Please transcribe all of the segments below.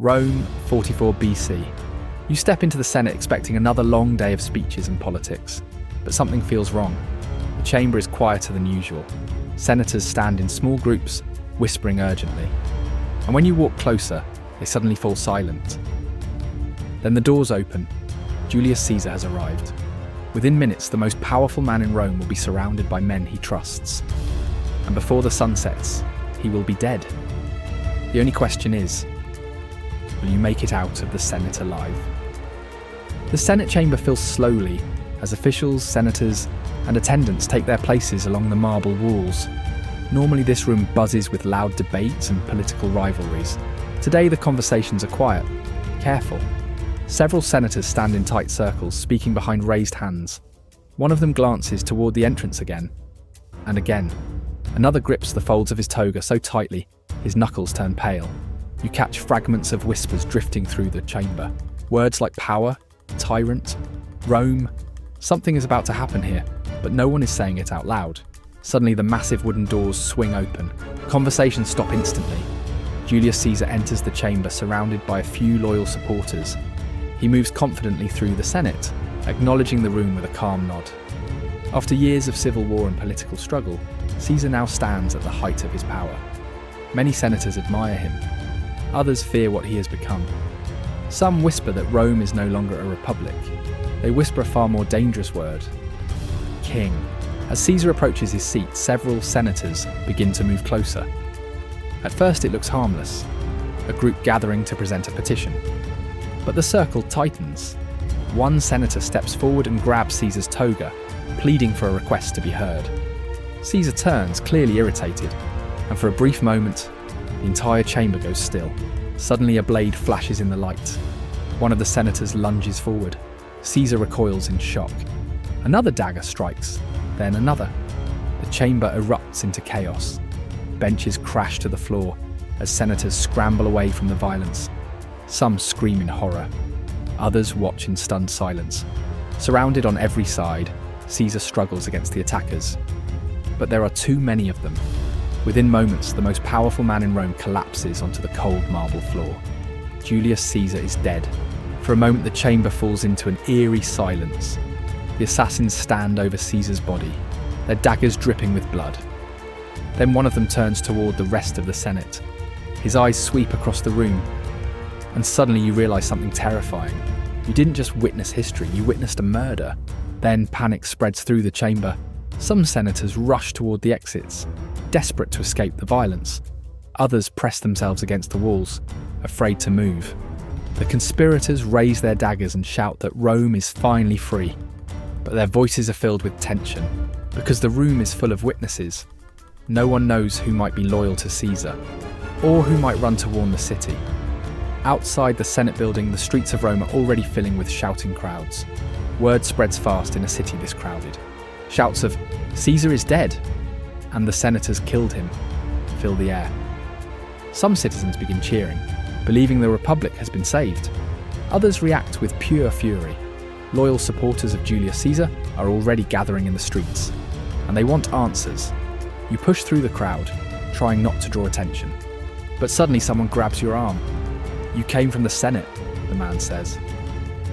Rome, 44 BC. You step into the Senate expecting another long day of speeches and politics, but something feels wrong. The chamber is quieter than usual. Senators stand in small groups, whispering urgently. And when you walk closer, they suddenly fall silent. Then the doors open. Julius Caesar has arrived. Within minutes, the most powerful man in Rome will be surrounded by men he trusts. And before the sun sets, he will be dead. The only question is, will you make it out of the Senate alive? The Senate chamber fills slowly as officials, senators, and attendants take their places along the marble walls. Normally this room buzzes with loud debates and political rivalries. Today the conversations are quiet, careful. Several senators stand in tight circles, speaking behind raised hands. One of them glances toward the entrance again, and again. Another grips the folds of his toga so tightly, his knuckles turn pale. You catch fragments of whispers drifting through the chamber. Words like power, tyrant, Rome. Something is about to happen here, but no one is saying it out loud. Suddenly the massive wooden doors swing open. Conversations stop instantly. Julius Caesar enters the chamber surrounded by a few loyal supporters. He moves confidently through the Senate, acknowledging the room with a calm nod. After years of civil war and political struggle, Caesar now stands at the height of his power. Many senators admire him. Others fear what he has become. Some whisper that Rome is no longer a republic. They whisper a far more dangerous word: king. As Caesar approaches his seat, several senators begin to move closer. At first it looks harmless, a group gathering to present a petition. But the circle tightens. One senator steps forward and grabs Caesar's toga, pleading for a request to be heard. Caesar turns, clearly irritated, and for a brief moment, the entire chamber goes still. Suddenly a blade flashes in the light. One of the senators lunges forward. Caesar recoils in shock. Another dagger strikes, then another. The chamber erupts into chaos. Benches crash to the floor as senators scramble away from the violence. Some scream in horror. Others watch in stunned silence. Surrounded on every side, Caesar struggles against the attackers. But there are too many of them. Within moments, the most powerful man in Rome collapses onto the cold marble floor. Julius Caesar is dead. For a moment, the chamber falls into an eerie silence. The assassins stand over Caesar's body, their daggers dripping with blood. Then one of them turns toward the rest of the Senate. His eyes sweep across the room, and suddenly you realize something terrifying. You didn't just witness history, you witnessed a murder. Then panic spreads through the chamber. Some senators rush toward the exits, desperate to escape the violence. Others press themselves against the walls, afraid to move. The conspirators raise their daggers and shout that Rome is finally free. But their voices are filled with tension, because the room is full of witnesses. No one knows who might be loyal to Caesar, or who might run to warn the city. Outside the Senate building, the streets of Rome are already filling with shouting crowds. Word spreads fast in a city this crowded. Shouts of, "Caesar is dead," and "the senators killed him," fill the air. Some citizens begin cheering, believing the Republic has been saved. Others react with pure fury. Loyal supporters of Julius Caesar are already gathering in the streets, and they want answers. You push through the crowd, trying not to draw attention. But suddenly someone grabs your arm. "You came from the Senate," the man says.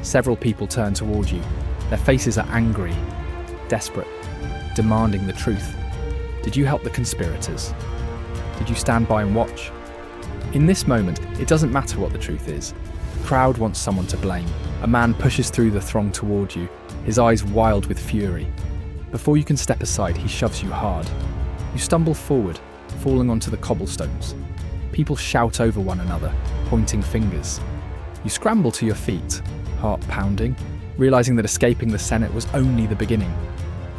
Several people turn toward you. Their faces are angry, desperate, demanding the truth. Did you help the conspirators? Did you stand by and watch? In this moment, it doesn't matter what the truth is. The crowd wants someone to blame. A man pushes through the throng toward you, his eyes wild with fury. Before you can step aside, he shoves you hard. You stumble forward, falling onto the cobblestones. People shout over one another, pointing fingers. You scramble to your feet, heart pounding, realizing that escaping the Senate was only the beginning.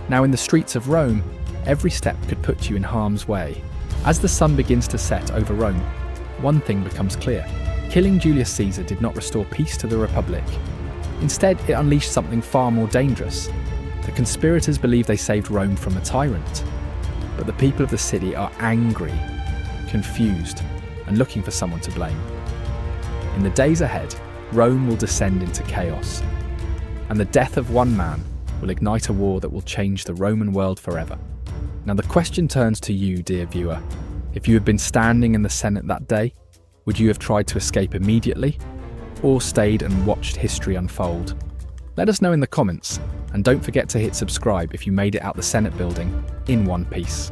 Now in the streets of Rome, every step could put you in harm's way. As the sun begins to set over Rome, one thing becomes clear. Killing Julius Caesar did not restore peace to the Republic. Instead, it unleashed something far more dangerous. The conspirators believe they saved Rome from a tyrant. But the people of the city are angry, confused, and looking for someone to blame. In the days ahead, Rome will descend into chaos, and the death of one man will ignite a war that will change the Roman world forever. Now the question turns to you, dear viewer. If you had been standing in the Senate that day, Would you have tried to escape immediately, or stayed and watched history unfold? Let us know in the comments, and don't forget to hit subscribe if you made it out the Senate building in one piece.